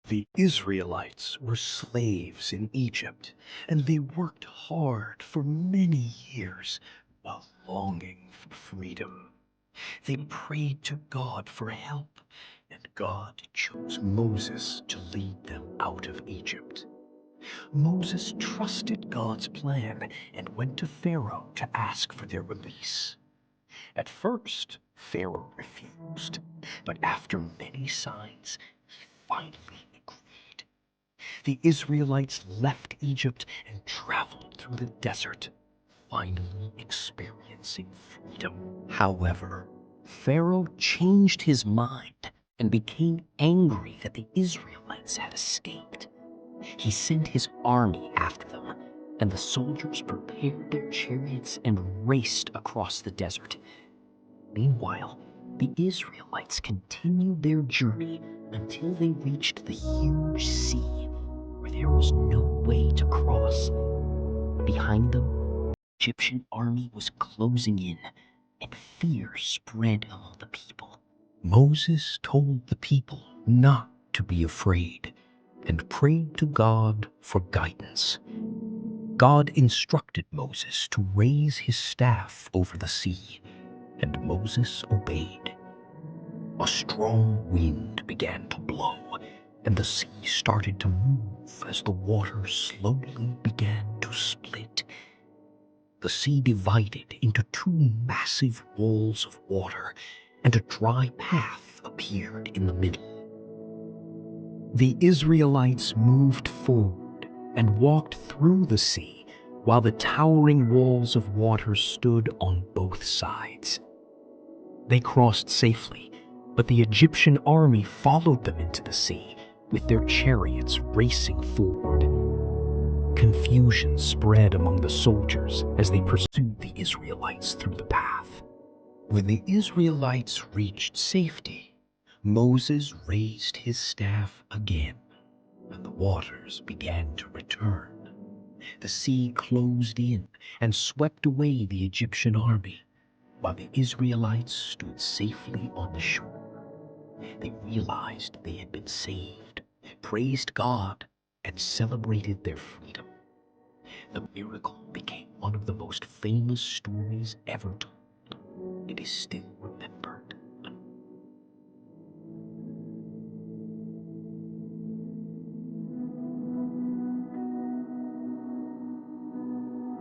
The Israelites were slaves in Egypt, and they worked hard for many years while longing for freedom. They prayed to God for help, and God chose Moses to lead them out of Egypt. Moses trusted God's plan and went to Pharaoh to ask for their release. At first, Pharaoh refused, but after many signs, he finally agreed. The Israelites left Egypt and traveled through the desert, finally experiencing freedom. However, Pharaoh changed his mind and became angry that the Israelites had escaped. He sent his army after them, and the soldiers prepared their chariots and raced across the desert. Meanwhile, the Israelites continued their journey until they reached the huge sea, where there was no way to cross. Behind them, the Egyptian army was closing in, and fear spread among the people. Moses told the people not to be afraid and prayed to God for guidance. God instructed Moses to raise his staff over the sea, and Moses obeyed. A strong wind began to blow, and the sea started to move as the water slowly began to split. The sea divided into two massive walls of water, and a dry path appeared in the middle. The Israelites moved forward and walked through the sea, while the towering walls of water stood on both sides. They crossed safely, but the Egyptian army followed them into the sea, with their chariots racing forward. Confusion spread among the soldiers as they pursued the Israelites through the path. When the Israelites reached safety, Moses raised his staff again, and the waters began to return. The sea closed in and swept away the Egyptian army, while the Israelites stood safely on the shore. They realized they had been saved, praised God, and celebrated their freedom. The miracle became one of the most famous stories ever told. It is still